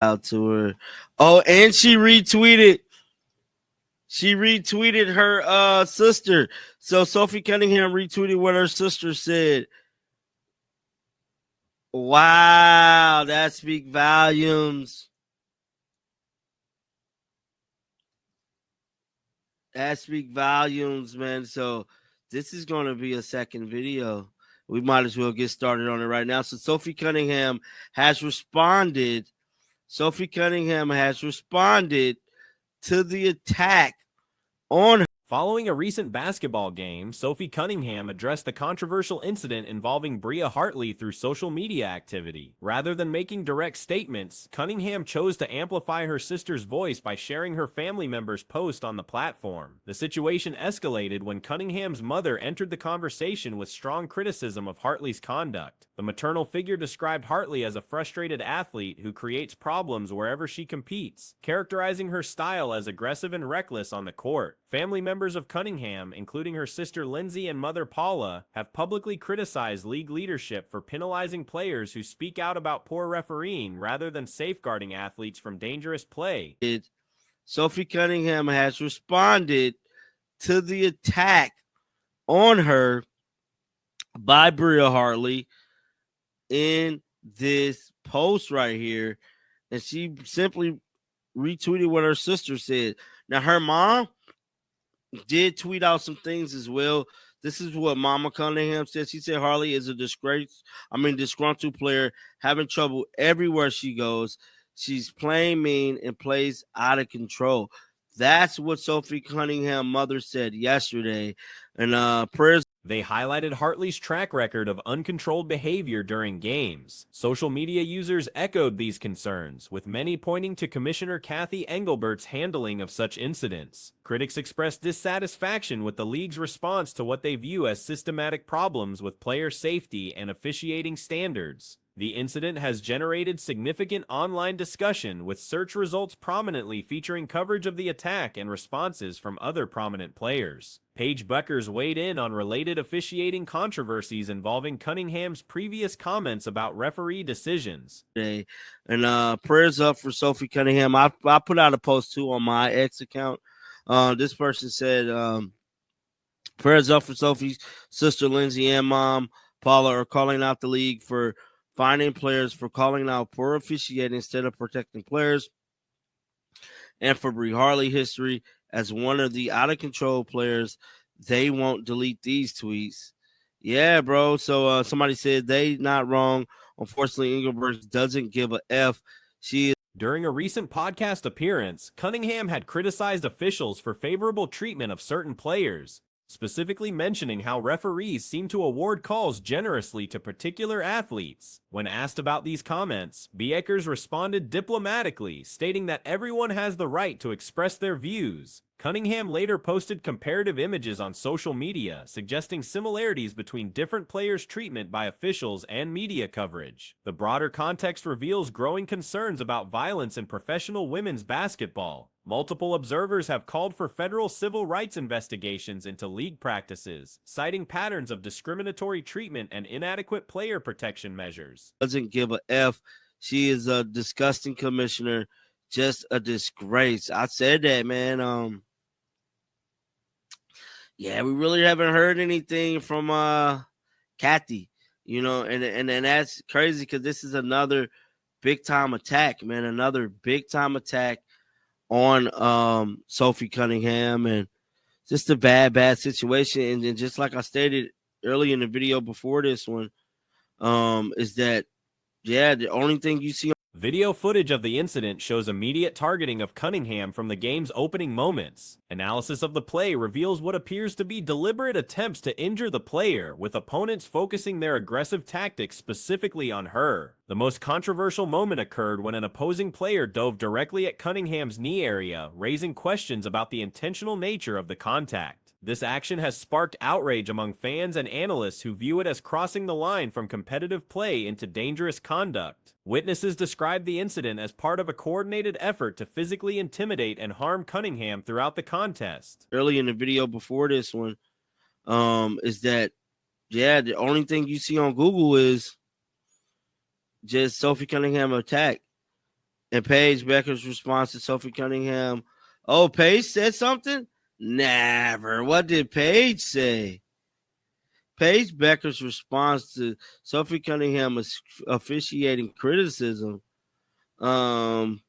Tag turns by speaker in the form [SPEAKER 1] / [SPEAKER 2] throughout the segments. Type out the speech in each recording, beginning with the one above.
[SPEAKER 1] out to her. Oh, and she retweeted. She retweeted her sister. So Sophie Cunningham retweeted what her sister said. Wow, that speaks volumes. That speaks volumes, man. So this is going to be a second video. We might as well get started on it right now. So Sophie Cunningham has responded. Sophie Cunningham has responded to the attack on her.
[SPEAKER 2] Following a recent basketball game, Sophie Cunningham addressed the controversial incident involving Bria Hartley through social media activity. Rather than making direct statements, Cunningham chose to amplify her sister's voice by sharing her family member's post on the platform. The situation escalated when Cunningham's mother entered the conversation with strong criticism of Hartley's conduct. The maternal figure described Hartley as a frustrated athlete who creates problems wherever she competes, characterizing her style as aggressive and reckless on the court. Family members of Cunningham, including her sister Lindsay and mother Paula, have publicly criticized league leadership for penalizing players who speak out about poor refereeing rather than safeguarding athletes from dangerous play.
[SPEAKER 1] Sophie Cunningham has responded to the attack on her by Bria Hartley in this post right here, and she simply retweeted what her sister said. Now, her mom did tweet out some things as well. This is what Mama Cunningham said. She said Hartley is a disgruntled player, having trouble everywhere she goes. She's playing mean and plays out of control. That's what Sophie Cunningham mother said yesterday. And prayers.
[SPEAKER 2] They highlighted Hartley's track record of uncontrolled behavior during games. Social media users echoed these concerns, with many pointing to Commissioner Kathy Engelbert's handling of such incidents. Critics expressed dissatisfaction with the league's response to what they view as systematic problems with player safety and officiating standards. The incident has generated significant online discussion, with search results prominently featuring coverage of the attack and responses from other prominent players. Paige Buckers weighed in on related officiating controversies involving Cunningham's previous comments about referee decisions.
[SPEAKER 1] And prayers up for Sophie Cunningham. I put out a post too on my X account. This person said, prayers up for Sophie's sister Lindsay and mom Paula are calling out the league for finding players for calling out poor officiating instead of protecting players, and for Bria Hartley history as one of the out-of-control players. They won't delete these tweets. Yeah, bro. So somebody said they not wrong. Unfortunately, Engelbert doesn't give a F. She is.
[SPEAKER 2] During a recent podcast appearance, Cunningham had criticized officials for favorable treatment of certain players, specifically mentioning how referees seem to award calls generously to particular athletes. When asked about these comments, Buckers responded diplomatically, stating that everyone has the right to express their views. Cunningham later posted comparative images on social media, suggesting similarities between different players' treatment by officials and media coverage. The broader context reveals growing concerns about violence in professional women's basketball. Multiple observers have called for federal civil rights investigations into league practices, citing patterns of discriminatory treatment and inadequate player protection measures.
[SPEAKER 1] Doesn't give a F. She is a disgusting commissioner, just a disgrace. I said that, man. Yeah, we really haven't heard anything from Kathy, and that's crazy because this is another big time attack, man. Another big time attack on Sophie Cunningham, and just a bad situation. And then, just like I stated early in the video before this one, is that the only thing you see.
[SPEAKER 2] Video footage of the incident shows immediate targeting of Cunningham from the game's opening moments. Analysis of the play reveals what appears to be deliberate attempts to injure the player, with opponents focusing their aggressive tactics specifically on her. The most controversial moment occurred when an opposing player dove directly at Cunningham's knee area, raising questions about the intentional nature of the contact. This action has sparked outrage among fans and analysts who view it as crossing the line from competitive play into dangerous conduct. Witnesses described the incident as part of a coordinated effort to physically intimidate and harm Cunningham throughout the contest.
[SPEAKER 1] Early in the video before this one, is that, the only thing you see on Google is just Sophie Cunningham attack. And Paige Becker's response to Sophie Cunningham. Oh, Paige said something? Never. What did Paige say? Paige Becker's response to Sophie Cunningham officiating criticism. Hold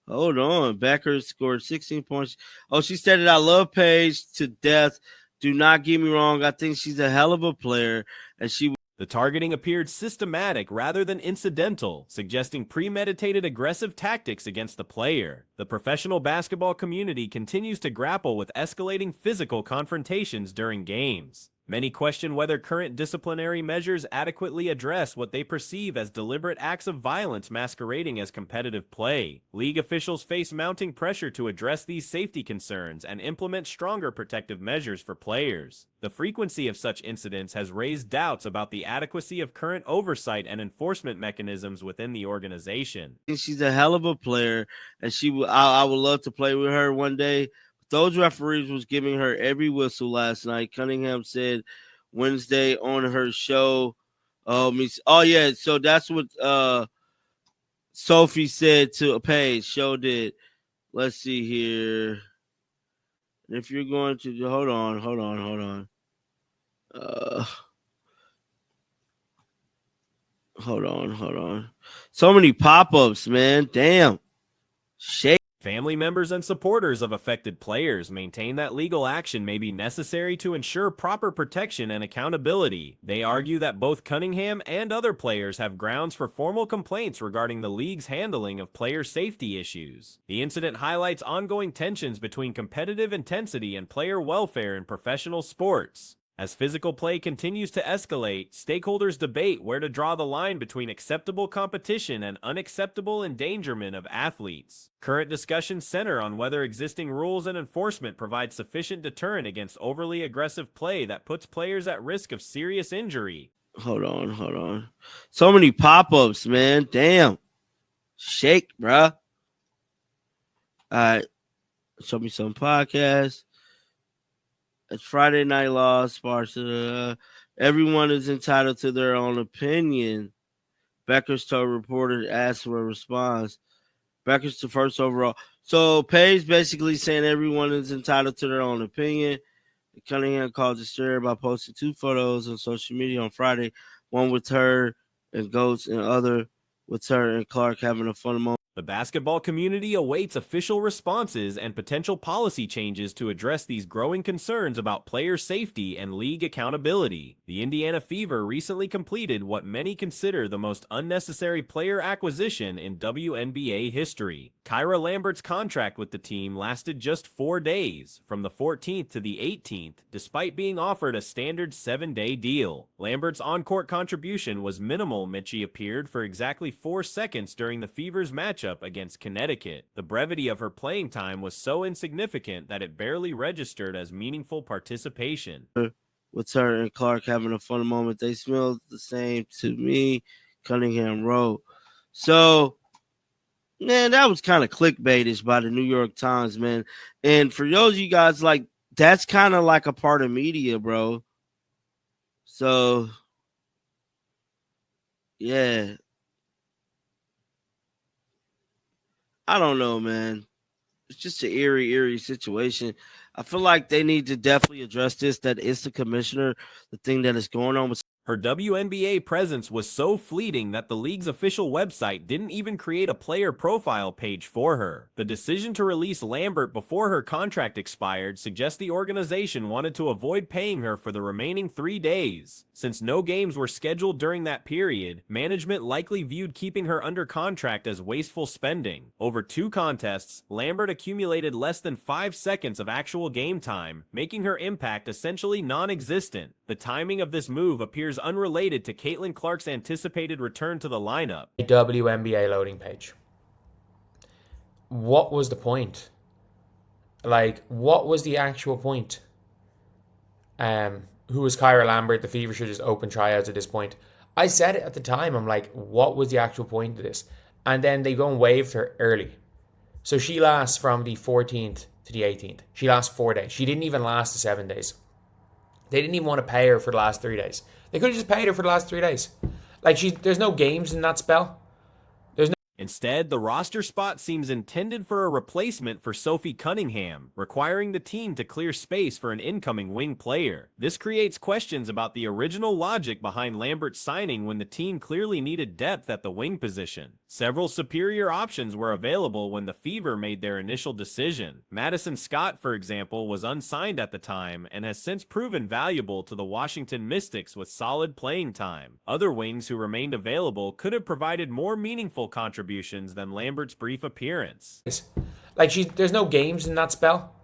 [SPEAKER 1] on. Becker scored 16 points. Oh, she said that I love Paige to death. Do not get me wrong. I think she's a hell of a player, and she.
[SPEAKER 2] The targeting appeared systematic rather than incidental, suggesting premeditated aggressive tactics against the player. The professional basketball community continues to grapple with escalating physical confrontations during games. Many question whether current disciplinary measures adequately address what they perceive as deliberate acts of violence masquerading as competitive play. League officials face mounting pressure to address these safety concerns and implement stronger protective measures for players. The frequency of such incidents has raised doubts about the adequacy of current oversight and enforcement mechanisms within the organization.
[SPEAKER 1] She's a hell of a player, and I would love to play with her one day. Those referees was giving her every whistle last night. Cunningham said Wednesday on her show. So that's what Sophie said to Paige. Show did. Let's see here. If you're going to hold on. Hold on. So many pop-ups, man. Damn. Shake.
[SPEAKER 2] Family members and supporters of affected players maintain that legal action may be necessary to ensure proper protection and accountability. They argue that both Cunningham and other players have grounds for formal complaints regarding the league's handling of player safety issues. The incident highlights ongoing tensions between competitive intensity and player welfare in professional sports. As physical play continues to escalate, stakeholders debate where to draw the line between acceptable competition and unacceptable endangerment of athletes. Current discussions center on whether existing rules and enforcement provide sufficient deterrent against overly aggressive play that puts players at risk of serious injury.
[SPEAKER 1] Hold on. So many pop-ups, man. Damn. Shake, bruh. All right. Show me some podcasts. It's Friday Night Law, Sparta. Everyone is entitled to their own opinion. Becker's told reporters asked for a response. Becker's the first overall. So Paige basically saying everyone is entitled to their own opinion. Cunningham called hysteria by posting 2 photos on social media on Friday, one with her and Goats and other with her and Clark having a fun moment.
[SPEAKER 2] The basketball community awaits official responses and potential policy changes to address these growing concerns about player safety and league accountability. The Indiana Fever recently completed what many consider the most unnecessary player acquisition in WNBA history. Kyra Lambert's contract with the team lasted just 4 days, from the 14th to the 18th, despite being offered a standard 7-day deal. Lambert's on-court contribution was minimal. Mitchie appeared for exactly 4 seconds during the Fever's matchup against Connecticut. The brevity of her playing time was so insignificant that it barely registered as meaningful participation.
[SPEAKER 1] With her and Clark having a fun moment, they smelled the same to me, Cunningham wrote. So, man, that was kind of clickbaitish by the New York Times, man. And for those of you guys, like, that's kind of like a part of media, bro. So, yeah. I don't know, man. It's just an eerie situation. I feel like they need to definitely address this. That is the commissioner, the thing that is going on with.
[SPEAKER 2] Her WNBA presence was so fleeting that the league's official website didn't even create a player profile page for her. The decision to release Lambert before her contract expired suggests the organization wanted to avoid paying her for the remaining 3 days. Since no games were scheduled during that period, management likely viewed keeping her under contract as wasteful spending. Over 2 contests, Lambert accumulated less than 5 seconds of actual game time, making her impact essentially non-existent. The timing of this move appears unrelated to Caitlin Clark's anticipated return to the lineup.
[SPEAKER 3] WNBA loading page. What was the point? Like, what was the actual point? Who was Kyra Lambert? The Fever should just open tryouts at this point. I said it at the time. I'm like, what was the actual point of this? And then they go and waived her early. So she lasts from the 14th to the 18th. She lasts 4 days. She didn't even last the 7 days. They didn't even want to pay her for the last 3 days. They could have just paid her for the last 3 days. Like, there's no games in that spell.
[SPEAKER 2] In Instead, the roster spot seems intended for a replacement for Sophie Cunningham, requiring the team to clear space for an incoming wing player. This creates questions about the original logic behind Lambert's signing when the team clearly needed depth at the wing position. Several superior options were available when the Fever made their initial decision. Madison Scott, for example, was unsigned at the time and has since proven valuable to the Washington Mystics with solid playing time. Other wings who remained available could have provided more meaningful contributions than Lambert's brief appearance.
[SPEAKER 3] Like, there's no games in that spell.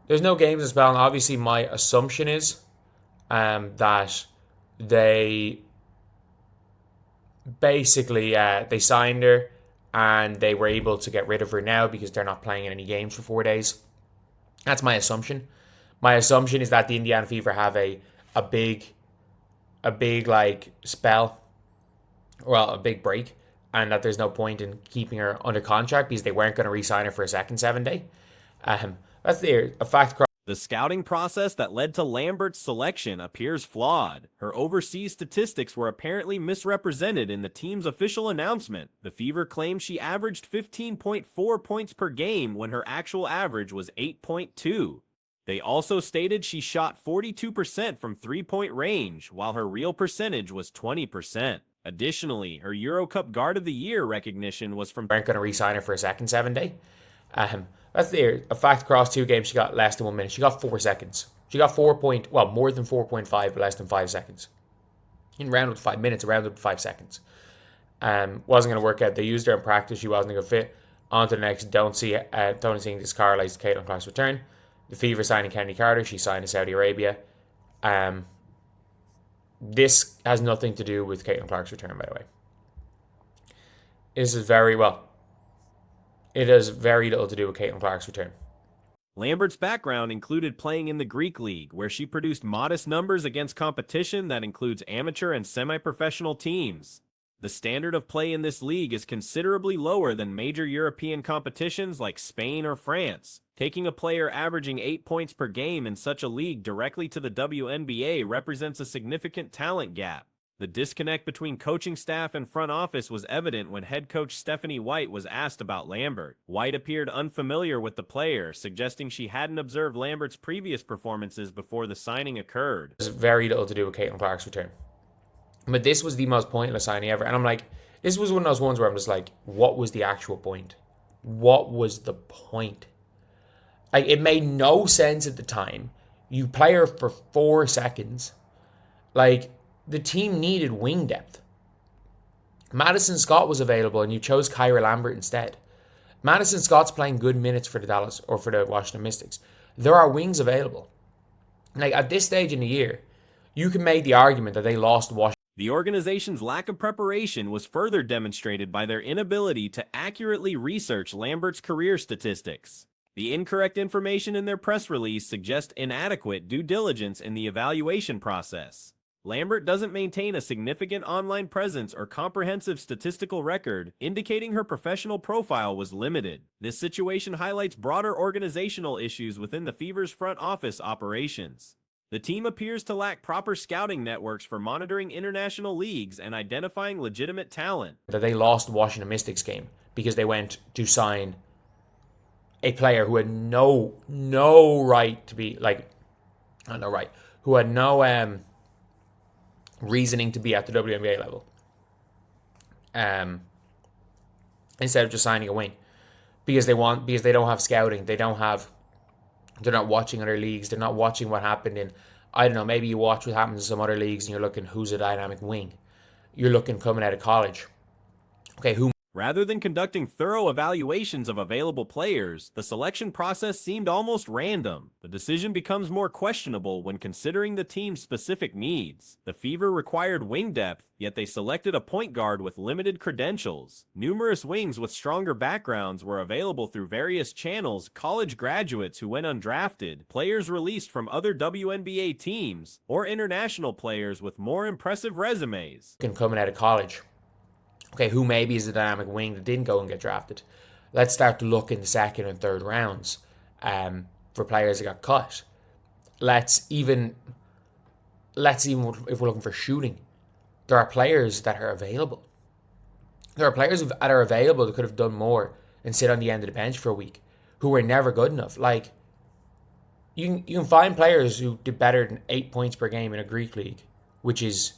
[SPEAKER 3] There's no games in the spell, and obviously my assumption is that they basically they signed her and they were able to get rid of her now because they're not playing in any games for 4 days. That's my assumption. My assumption is that the Indiana Fever have a big like spell, well, a big break, and that there's no point in keeping her under contract because they weren't going to re-sign her for a second 7 day. That's a fact.
[SPEAKER 2] The scouting process that led to Lambert's selection appears flawed. Her overseas statistics were apparently misrepresented in the team's official announcement. The Fever claimed she averaged 15.4 points per game when her actual average was 8.2. They also stated she shot 42% from three-point range, while her real percentage was 20%. Additionally, her Euro Cup Guard of the Year recognition was from...
[SPEAKER 3] Weren't going to re-sign her for a second 7 day. That's a fact. Across 2 games, she got less than 1 minute. She got 4 seconds. She got more than 4.5, but less than 5 seconds. In round up to 5 minutes, around up to 5 seconds. Wasn't going to work out. They used her in practice. She wasn't a good fit. On to the next. Don't see this correlates to Caitlin Clark's return. The Fever signing Kenny Carter. She signed to Saudi Arabia. This has nothing to do with Caitlin Clark's return, by the way. It has very little to do with Caitlin Clark's return.
[SPEAKER 2] Lambert's background included playing in the Greek League, where she produced modest numbers against competition that includes amateur and semi-professional teams. The standard of play in this league is considerably lower than major European competitions like Spain or France. Taking a player averaging 8 points per game in such a league directly to the WNBA represents a significant talent gap. The disconnect between coaching staff and front office was evident when head coach Stephanie White was asked about Lambert. White appeared unfamiliar with the player, suggesting she hadn't observed Lambert's previous performances before the signing occurred.
[SPEAKER 3] There's very little to do with Caitlin Clark's return. But this was the most pointless signing ever. And I'm like, this was one of those ones where I'm just like, what was the actual point? What was the point? Like, it made no sense at the time. You play her for 4 seconds. Like, the team needed wing depth. Madison Scott was available and you chose Kyra Lambert instead. Madison Scott's playing good minutes for the Washington Mystics. There are wings available. Like, at this stage in the year, you can make the argument that they lost Washington.
[SPEAKER 2] The organization's lack of preparation was further demonstrated by their inability to accurately research Lambert's career statistics. The incorrect information in their press release suggests inadequate due diligence in the evaluation process. Lambert doesn't maintain a significant online presence or comprehensive statistical record, indicating her professional profile was limited. This situation highlights broader organizational issues within the Fever's front office operations. The team appears to lack proper scouting networks for monitoring international leagues and identifying legitimate talent.
[SPEAKER 3] That they lost the Washington Mystics game because they went to sign a player who had no right to be, like, not no right, who had no reasoning to be at the WNBA level. Instead of just signing a wing, because they don't have scouting, they're not watching other leagues, they're not watching what happened in, I don't know, maybe you watch what happens in some other leagues and you're looking who's a dynamic wing. You're looking coming out of college. Okay, who?
[SPEAKER 2] Rather than conducting thorough evaluations of available players, the selection process seemed almost random. The decision becomes more questionable when considering the team's specific needs. The Fever required wing depth, yet they selected a point guard with limited credentials. Numerous wings with stronger backgrounds were available through various channels: college graduates who went undrafted, players released from other WNBA teams, or international players with more impressive resumes.
[SPEAKER 3] Coming out of college. Okay, who maybe is a dynamic wing that didn't go and get drafted? Let's start to look in the second and third rounds for players that got cut. Let's even if we're looking for shooting, there are players that are available. There are players that are available that could have done more and sit on the end of the bench for a week who were never good enough. Like, you can find players who did better than 8 points per game in a Greek league, which has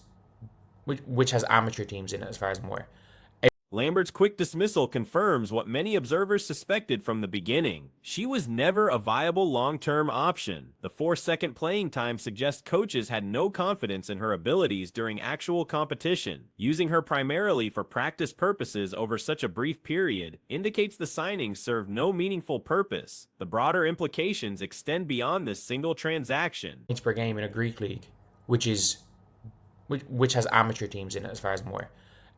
[SPEAKER 3] amateur teams in it, as far as I'm aware.
[SPEAKER 2] Lambert's quick dismissal confirms what many observers suspected from the beginning. She was never a viable long-term option. The 4-second playing time suggests coaches had no confidence in her abilities during actual competition. Using her primarily for practice purposes over such a brief period indicates the signing served no meaningful purpose. The broader implications extend beyond this single transaction.
[SPEAKER 3] Points per game in a Greek league, which has amateur teams in it, as far as I'm aware.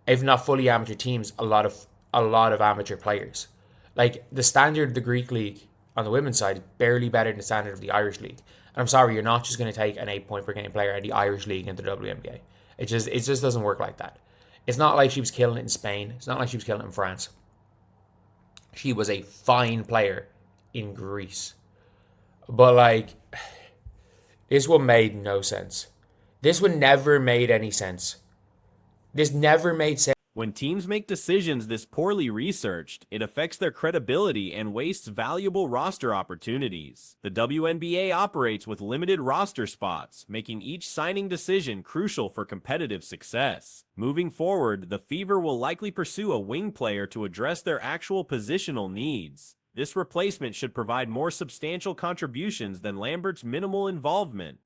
[SPEAKER 3] If not fully amateur teams, a lot of amateur players. Like, the standard of the Greek league on the women's side is barely better than the standard of the Irish league. And I'm sorry, you're not just going to take an 8 point per game player out of the Irish league into the WNBA. It just doesn't work like that. It's not like she was killing it in Spain. It's not like she was killing it in France. She was a fine player in Greece. But, like, this one made no sense. This one never made any sense. This never made sense.
[SPEAKER 2] When teams make decisions this poorly researched, it affects their credibility and wastes valuable roster opportunities. The WNBA operates with limited roster spots, making each signing decision crucial for competitive success. Moving forward, the Fever will likely pursue a wing player to address their actual positional needs. This replacement should provide more substantial contributions than Lambert's minimal involvement.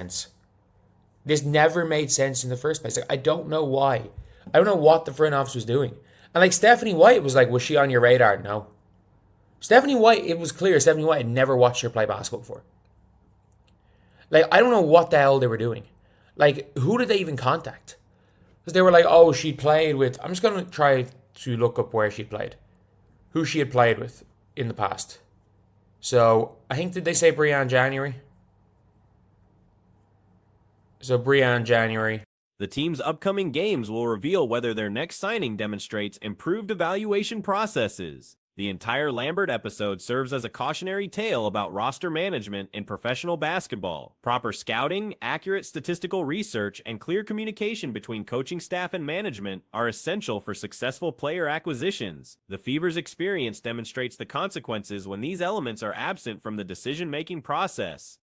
[SPEAKER 3] This never made sense in the first place. Like, I don't know why. I don't know what the front office was doing. And like, Stephanie White was like, was she on your radar? No. Stephanie White, it was clear Stephanie White had never watched her play basketball before. Like, I don't know what the hell they were doing. Like, who did they even contact? Because they were like, oh, she played with... I'm just going to try to look up where she played. Who she had played with in the past. So, I think, did they say Brianne January? So, Brianne January...
[SPEAKER 2] The team's upcoming games will reveal whether their next signing demonstrates improved evaluation processes. The entire Lambert episode serves as a cautionary tale about roster management in professional basketball. Proper scouting, accurate statistical research, and clear communication between coaching staff and management are essential for successful player acquisitions. The Fever's experience demonstrates the consequences when these elements are absent from the decision-making process.